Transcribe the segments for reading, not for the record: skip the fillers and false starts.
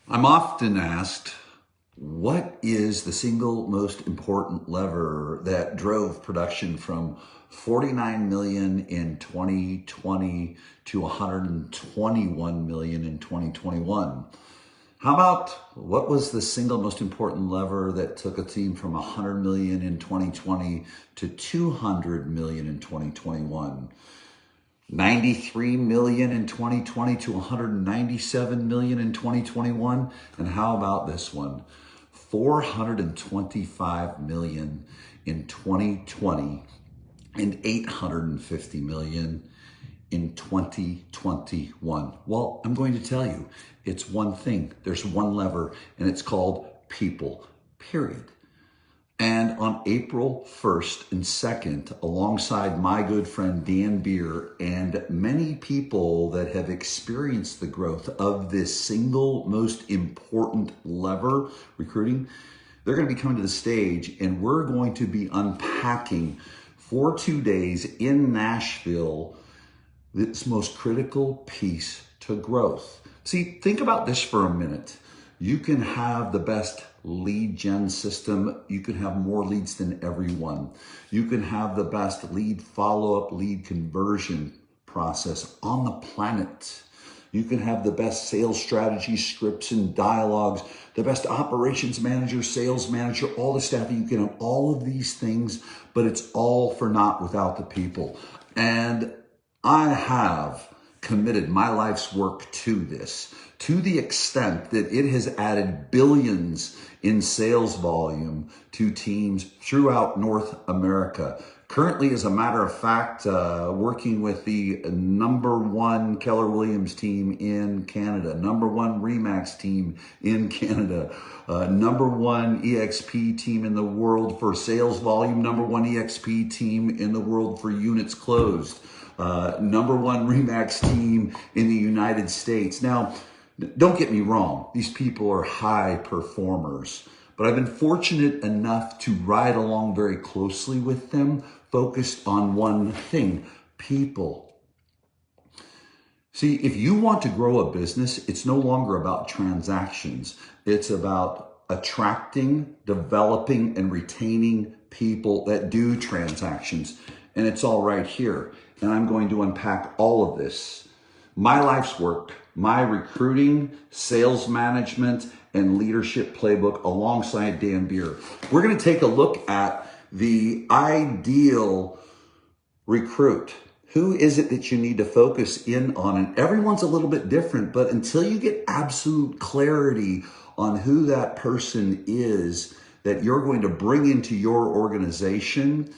I'm often asked, what is the single most important lever that drove production from 49 million in 2020 to 121 million in 2021? How about what was the single most important lever that took a team from 100 million in 2020 to 200 million in 2021? 93 million in 2020 to 197 million in 2021. And how about this one? 425 million in 2020 and 850 million in 2021. Well, I'm going to tell you, it's one thing. There's one lever, and it's called people, period. And on April 1st and 2nd, alongside my good friend Dan Beer and many people that have experienced the growth of this single most important lever, recruiting, they're going to be coming to the stage, and we're going to be unpacking for 2 days in Nashville this most critical piece to growth. See, think about this for a minute. You can have the best lead gen system. You can have more leads than everyone. You can have the best lead follow-up, lead conversion process on the planet. You can have the best sales strategy, scripts and dialogues, the best operations manager, sales manager, all the staff. You can have all of these things, but it's all for naught without the people. And I have committed my life's work to this, to the extent that it has added billions in sales volume to teams throughout North America. Currently, as a matter of fact, working with the #1 Keller Williams team in Canada, #1 Remax team in Canada, #1 EXP team in the world for sales volume, #1 EXP team in the world for units closed, #1 Remax team in the United States. Now, don't get me wrong, these people are high performers, but I've been fortunate enough to ride along very closely with them, focused on one thing: people. See, if you want to grow a business, it's no longer about transactions. It's about attracting, developing, and retaining people that do transactions. And it's all right here. And I'm going to unpack all of this. My life's work, my recruiting, sales management, and leadership playbook alongside Dan Beer. We're going to take a look at the ideal recruit. Who is it that you need to focus in on? And everyone's a little bit different, but until you get absolute clarity on who that person is that you're going to bring into your organization,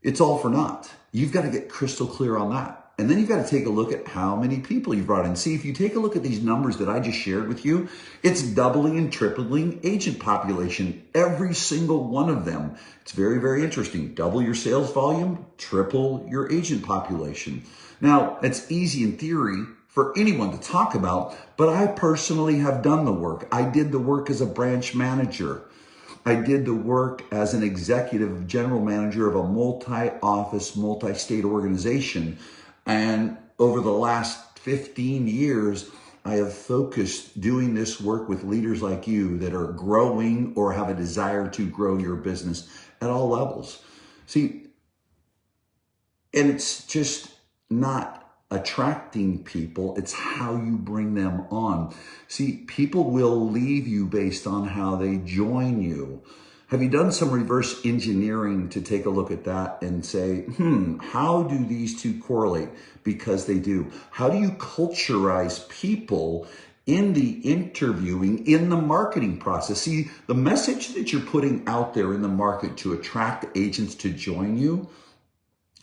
it's all for naught. You've got to get crystal clear on that. And then you've got to take a look at how many people you've brought in. See, if you take a look at these numbers that I just shared with you, it's doubling and tripling agent population, every single one of them. It's very, very interesting. Double your sales volume, triple your agent population. Now, it's easy in theory for anyone to talk about, but I personally have done the work. I did the work as a branch manager. I did the work as an executive general manager of a multi-office, multi-state organization. And over the last 15 years, I have focused doing this work with leaders like you that are growing or have a desire to grow your business at all levels. See, and it's just not attracting people, it's how you bring them on. See, people will leave you based on how they join you. Have you done some reverse engineering to take a look at that and say, how do these two correlate? Because they do. How do you culturize people in the interviewing, in the marketing process? See, the message that you're putting out there in the market to attract agents to join you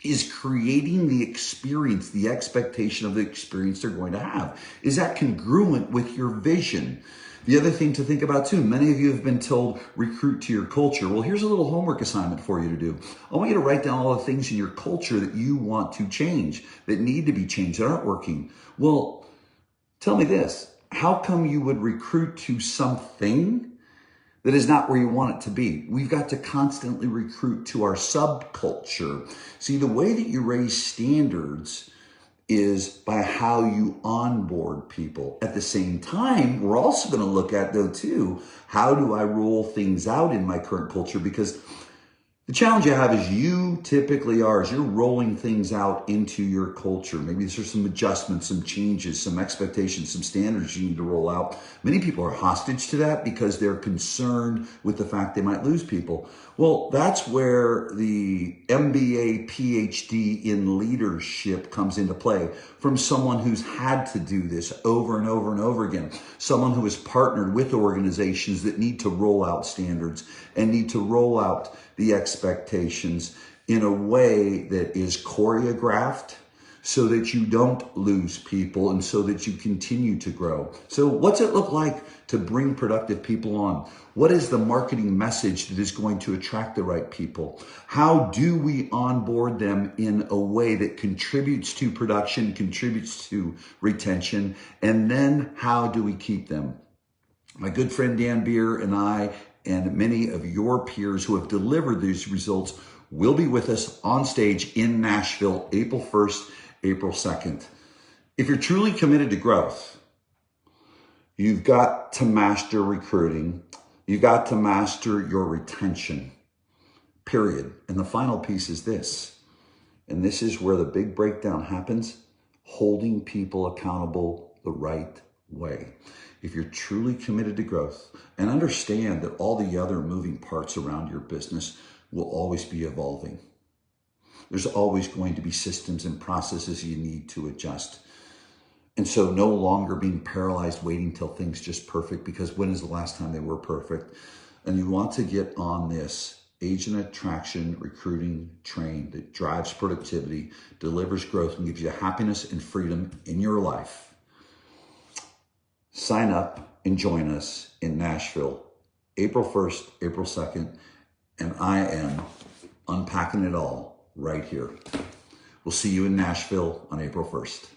is creating the experience, the expectation of the experience they're going to have. Is that congruent with your vision? The other thing to think about too, many of you have been told recruit to your culture. Well, here's a little homework assignment for you to do. I want you to write down all the things in your culture that you want to change, that need to be changed, that aren't working. Well, tell me this, how come you would recruit to something that is not where you want it to be? We've got to constantly recruit to our subculture. See, the way that you raise standards is by how you onboard people. At the same time, we're also going to look at, though, too, how do I roll things out in my current culture? Because the challenge you have is you typically are, as you're rolling things out into your culture. Maybe there's some adjustments, some changes, some expectations, some standards you need to roll out. Many people are hostage to that because they're concerned with the fact they might lose people. Well, that's where the MBA, PhD in leadership comes into play from someone who's had to do this over and over and over again. Someone who has partnered with organizations that need to roll out standards and need to roll out the expectations in a way that is choreographed so that you don't lose people and so that you continue to grow. So what's it look like to bring productive people on? What is the marketing message that is going to attract the right people? How do we onboard them in a way that contributes to production, contributes to retention? And then how do we keep them? My good friend Dan Beer and I and many of your peers who have delivered these results will be with us on stage in Nashville, April 1st, April 2nd. If you're truly committed to growth, you've got to master recruiting. You've got to master your retention, period. And the final piece is this, and this is where the big breakdown happens, holding people accountable the right way. If you're truly committed to growth, and understand that all the other moving parts around your business will always be evolving. There's always going to be systems and processes you need to adjust. And so no longer being paralyzed waiting till things just perfect, because when is the last time they were perfect? And you want to get on this agent attraction, recruiting train that drives productivity, delivers growth, and gives you happiness and freedom in your life. Sign up and join us in Nashville, April 1st, April 2nd, and I am unpacking it all right here. We'll see you in Nashville on April 1st.